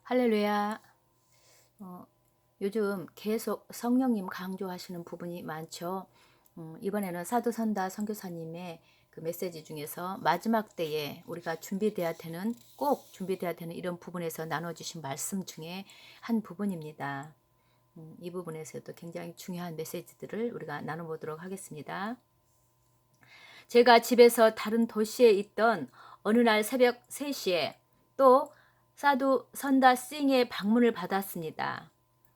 할렐루야. 어, 요즘 계속 성령님 강조하시는 부분이 많죠. 이번에는 사도선다 선교사님의 그 메시지 중에서 마지막 때에 우리가 꼭 준비돼야 되는 이런 부분에서 나눠주신 말씀 중에 한 부분입니다. 이 부분에서도 굉장히 중요한 메시지들을 우리가 나눠보도록 하겠습니다. 제가 집에서 다른 도시에 있던 어느 날 새벽 3시에 또 사두 선다 싱의 방문을 받았습니다.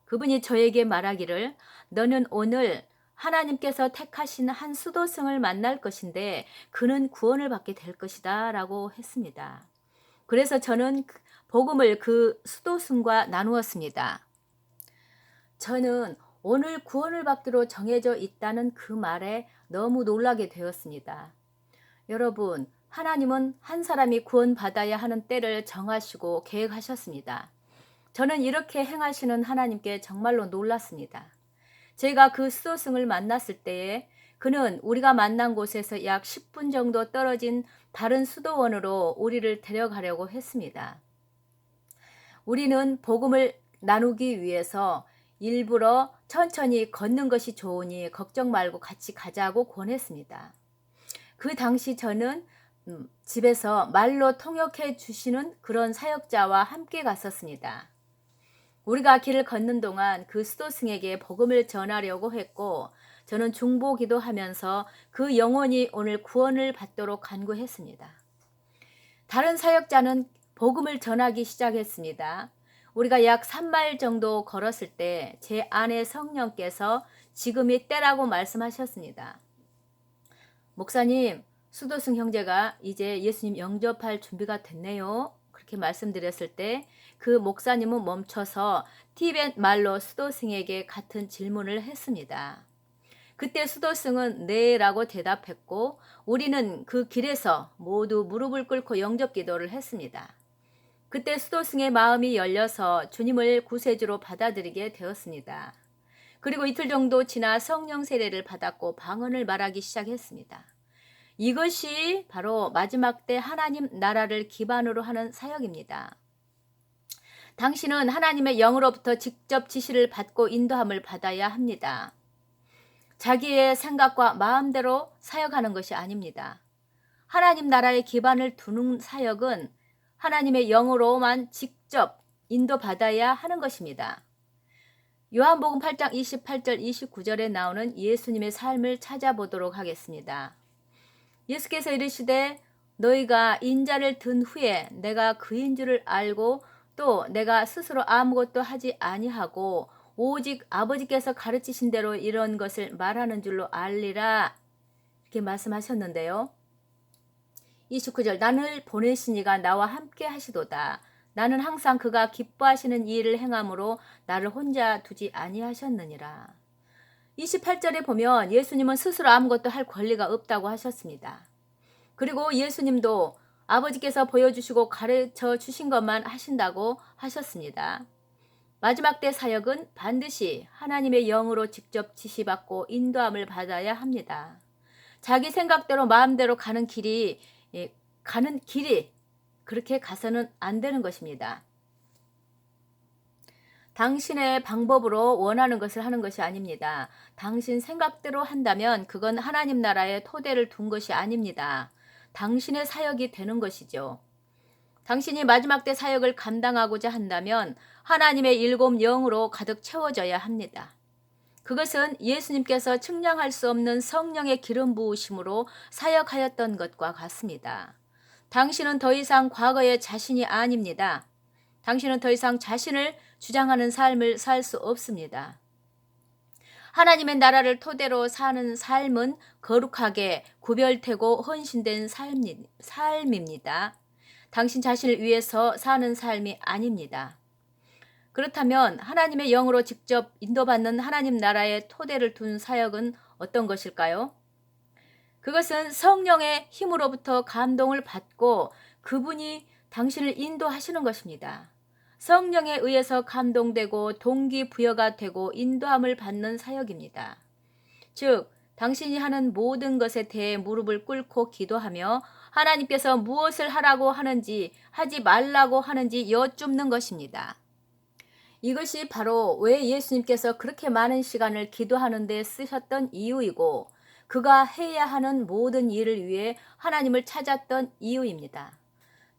그분이 저에게 말하기를 너는 오늘 하나님께서 택하신 한 수도승을 만날 것인데 그는 구원을 받게 될 것이다 라고 했습니다. 그래서 저는 복음을 그 수도승과 나누었습니다. 저는 오늘 구원을 받기로 정해져 있다는 그 말에 너무 놀라게 되었습니다. 여러분, 하나님은 한 사람이 구원받아야 하는 때를 정하시고 계획하셨습니다. 저는 이렇게 행하시는 하나님께 정말로 놀랐습니다. 제가 그 수도승을 만났을 때에 그는 우리가 만난 곳에서 약 10분 정도 떨어진 다른 수도원으로 우리를 데려가려고 했습니다. 우리는 복음을 나누기 위해서 일부러 천천히 걷는 것이 좋으니 걱정 말고 같이 가자고 권했습니다. 그 당시 저는 집에서 말로 통역해 주시는 그런 사역자와 함께 갔었습니다. 우리가 길을 걷는 동안 그 수도승에게 복음을 전하려고 했고 저는 중보기도 하면서 그 영혼이 오늘 구원을 받도록 간구했습니다. 다른 사역자는 복음을 전하기 시작했습니다. 우리가 약 3마일 정도 걸었을 때 제 아내 성령께서 지금이 때라고 말씀하셨습니다. 목사님, 수도승 형제가 이제 예수님 영접할 준비가 됐네요. 그렇게 말씀드렸을 때 그 목사님은 멈춰서 티벳 말로 수도승에게 같은 질문을 했습니다. 그때 수도승은 네라고 대답했고 우리는 그 길에서 모두 무릎을 꿇고 영접 기도를 했습니다. 그때 수도승의 마음이 열려서 주님을 구세주로 받아들이게 되었습니다. 그리고 이틀 정도 지나 성령 세례를 받았고 방언을 말하기 시작했습니다. 이것이 바로 마지막 때 하나님 나라를 기반으로 하는 사역입니다. 당신은 하나님의 영으로부터 직접 지시를 받고 인도함을 받아야 합니다. 자기의 생각과 마음대로 사역하는 것이 아닙니다. 하나님 나라의 기반을 두는 사역은 하나님의 영으로만 직접 인도받아야 하는 것입니다. 요한복음 8장 28절 29절에 나오는 예수님의 삶을 찾아보도록 하겠습니다. 예수께서 이르시되 너희가 인자를 든 후에 내가 그인 줄을 알고 또 내가 스스로 아무것도 하지 아니하고 오직 아버지께서 가르치신 대로 이런 것을 말하는 줄로 알리라 이렇게 말씀하셨는데요. 29절 나를 보내신 이가 나와 함께 하시도다. 나는 항상 그가 기뻐하시는 이 일을 행함으로 나를 혼자 두지 아니하셨느니라. 28절에 보면 예수님은 스스로 아무것도 할 권리가 없다고 하셨습니다. 그리고 예수님도 아버지께서 보여주시고 가르쳐 주신 것만 하신다고 하셨습니다. 마지막 때 사역은 반드시 하나님의 영으로 직접 지시받고 인도함을 받아야 합니다. 자기 생각대로 마음대로 가는 길이 그렇게 가서는 안 되는 것입니다. 당신의 방법으로 원하는 것을 하는 것이 아닙니다. 당신 생각대로 한다면 그건 하나님 나라의 토대를 둔 것이 아닙니다. 당신의 사역이 되는 것이죠. 당신이 마지막 때 사역을 감당하고자 한다면 하나님의 7 영으로 가득 채워져야 합니다. 그것은 예수님께서 측량할 수 없는 성령의 기름 부으심으로 사역하였던 것과 같습니다. 당신은 더 이상 과거의 자신이 아닙니다. 당신은 더 이상 자신을 주장하는 삶을 살 수 없습니다. 하나님의 나라를 토대로 사는 삶은 거룩하게 구별되고 헌신된 삶입니다. 당신 자신을 위해서 사는 삶이 아닙니다. 그렇다면 하나님의 영으로 직접 인도받는 하나님 나라의 토대를 둔 사역은 어떤 것일까요? 그것은 성령의 힘으로부터 감동을 받고 그분이 당신을 인도하시는 것입니다. 성령에 의해서 감동되고 동기부여가 되고 인도함을 받는 사역입니다. 즉, 당신이 하는 모든 것에 대해 무릎을 꿇고 기도하며 하나님께서 무엇을 하라고 하는지 하지 말라고 하는지 여쭙는 것입니다. 이것이 바로 왜 예수님께서 그렇게 많은 시간을 기도하는 데 쓰셨던 이유이고 그가 해야 하는 모든 일을 위해 하나님을 찾았던 이유입니다.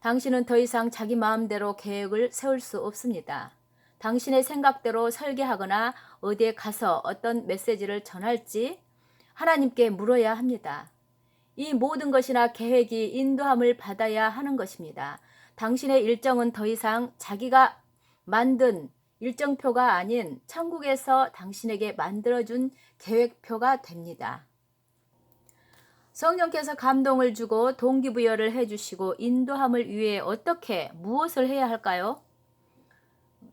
당신은 더 이상 자기 마음대로 계획을 세울 수 없습니다. 당신의 생각대로 설계하거나 어디에 가서 어떤 메시지를 전할지 하나님께 물어야 합니다. 이 모든 것이나 계획이 인도함을 받아야 하는 것입니다. 당신의 일정은 더 이상 자기가 만든 일정표가 아닌 천국에서 당신에게 만들어준 계획표가 됩니다. 성령께서 감동을 주고 동기부여를 해주시고 인도함을 위해 어떻게 무엇을 해야 할까요?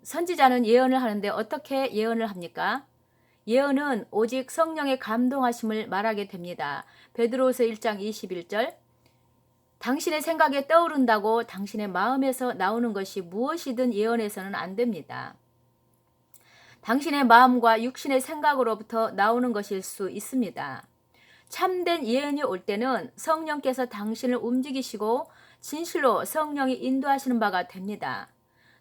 선지자는 예언을 하는데 어떻게 예언을 합니까? 예언은 오직 성령의 감동하심을 말하게 됩니다. 베드로후서 1장 21절 당신의 생각에 떠오른다고 당신의 마음에서 나오는 것이 무엇이든 예언해서는 안 됩니다. 당신의 마음과 육신의 생각으로부터 나오는 것일 수 있습니다. 참된 예언이 올 때는 성령께서 당신을 움직이시고 진실로 성령이 인도하시는 바가 됩니다.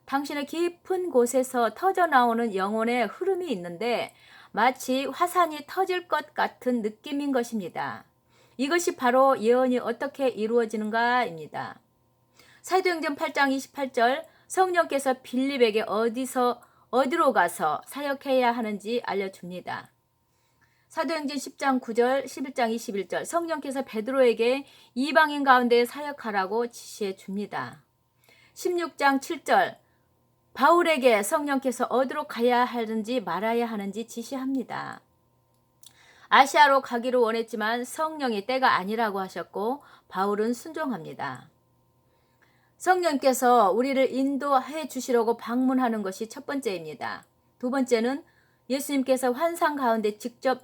당신의 깊은 곳에서 터져나오는 영혼의 흐름이 있는데 마치 화산이 터질 것 같은 느낌인 것입니다. 이것이 바로 예언이 어떻게 이루어지는가입니다. 사도행전 8장 28절 성령께서 빌립에게 어디로 가서 사역해야 하는지 알려줍니다. 사도행전 10장 9절, 11장 21절 성령께서 베드로에게 이방인 가운데 사역하라고 지시해 줍니다. 16장 7절 바울에게 성령께서 어디로 가야 하는지 말아야 하는지 지시합니다. 아시아로 가기를 원했지만 성령이 때가 아니라고 하셨고 바울은 순종합니다. 성령께서 우리를 인도해 주시려고 방문하는 것이 첫 번째입니다. 두 번째는 예수님께서 환상 가운데 직접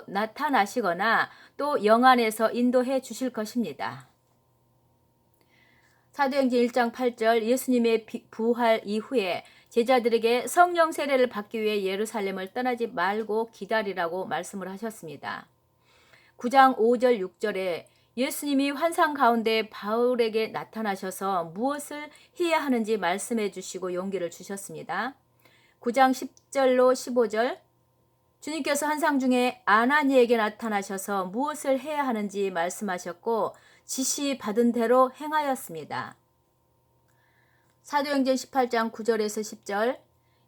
나타나시거나 또 영안에서 인도해 주실 것입니다. 사도행전 1장 8절 예수님의 부활 이후에 제자들에게 성령 세례를 받기 위해 예루살렘을 떠나지 말고 기다리라고 말씀을 하셨습니다. 9장 5절 6절에 예수님이 환상 가운데 바울에게 나타나셔서 무엇을 해야 하는지 말씀해 주시고 용기를 주셨습니다. 9장 10절로 15절 주님께서 환상 중에 아나니에게 나타나셔서 무엇을 해야 하는지 말씀하셨고 지시받은 대로 행하였습니다. 사도행전 18장 9절에서 10절,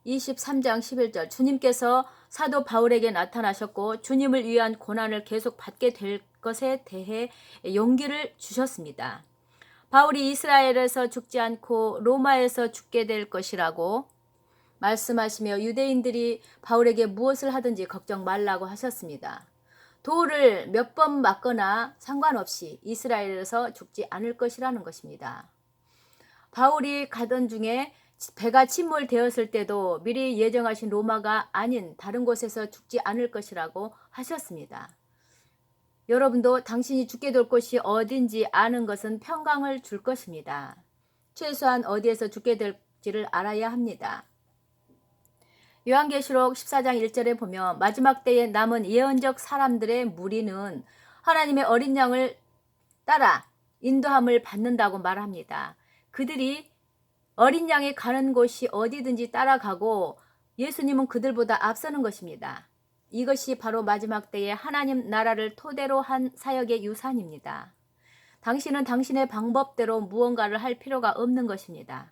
23장 11절 주님께서 사도 바울에게 나타나셨고 주님을 위한 고난을 계속 받게 될 것에 대해 용기를 주셨습니다. 바울이 이스라엘에서 죽지 않고 로마에서 죽게 될 것이라고 말씀하시며 유대인들이 바울에게 무엇을 하든지 걱정 말라고 하셨습니다. 돌을 몇 번 맞거나 상관없이 이스라엘에서 죽지 않을 것이라는 것입니다. 바울이 가던 중에 배가 침몰되었을 때도 미리 예정하신 로마가 아닌 다른 곳에서 죽지 않을 것이라고 하셨습니다. 여러분도 당신이 죽게 될 곳이 어딘지 아는 것은 평강을 줄 것입니다. 최소한 어디에서 죽게 될지를 알아야 합니다. 요한계시록 14장 1절에 보면 마지막 때에 남은 예언적 사람들의 무리는 하나님의 어린 양을 따라 인도함을 받는다고 말합니다. 그들이 어린 양이 가는 곳이 어디든지 따라가고 예수님은 그들보다 앞서는 것입니다. 이것이 바로 마지막 때에 하나님 나라를 토대로 한 사역의 유산입니다. 당신은 당신의 방법대로 무언가를 할 필요가 없는 것입니다.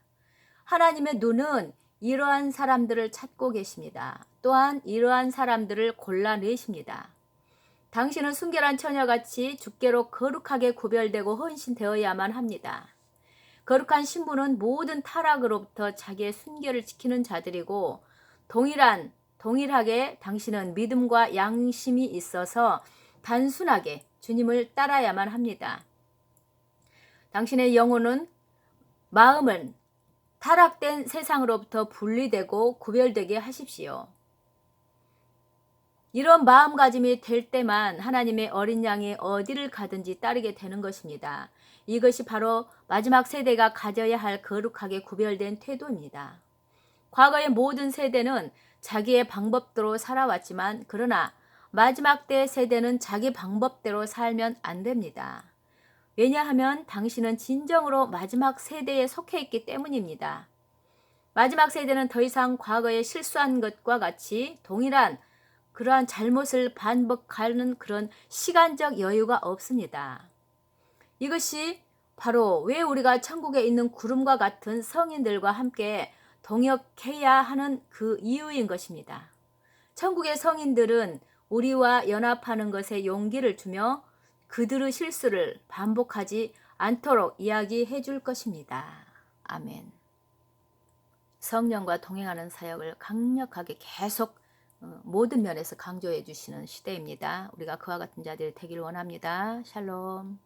하나님의 눈은 이러한 사람들을 찾고 계십니다. 또한 이러한 사람들을 골라내십니다. 당신은 순결한 처녀같이 주께로 거룩하게 구별되고 헌신되어야만 합니다. 거룩한 신부는 모든 타락으로부터 자기의 순결을 지키는 자들이고 동일하게 당신은 믿음과 양심이 있어서 단순하게 주님을 따라야만 합니다. 당신의 영혼은 마음은 타락된 세상으로부터 분리되고 구별되게 하십시오. 이런 마음가짐이 될 때만 하나님의 어린 양이 어디를 가든지 따르게 되는 것입니다. 이것이 바로 마지막 세대가 가져야 할 거룩하게 구별된 태도입니다. 과거의 모든 세대는 자기의 방법대로 살아왔지만 그러나 마지막 때 세대는 자기 방법대로 살면 안 됩니다. 왜냐하면 당신은 진정으로 마지막 세대에 속해 있기 때문입니다. 마지막 세대는 더 이상 과거에 실수한 것과 같이 동일한 그러한 잘못을 반복하는 그런 시간적 여유가 없습니다. 이것이 바로 왜 우리가 천국에 있는 구름과 같은 성인들과 함께 동역해야 하는 그 이유인 것입니다. 천국의 성인들은 우리와 연합하는 것에 용기를 주며 그들의 실수를 반복하지 않도록 이야기해 줄 것입니다. 아멘. 성령과 동행하는 사역을 강력하게 계속 모든 면에서 강조해 주시는 시대입니다. 우리가 그와 같은 자들이 되길 원합니다. 샬롬.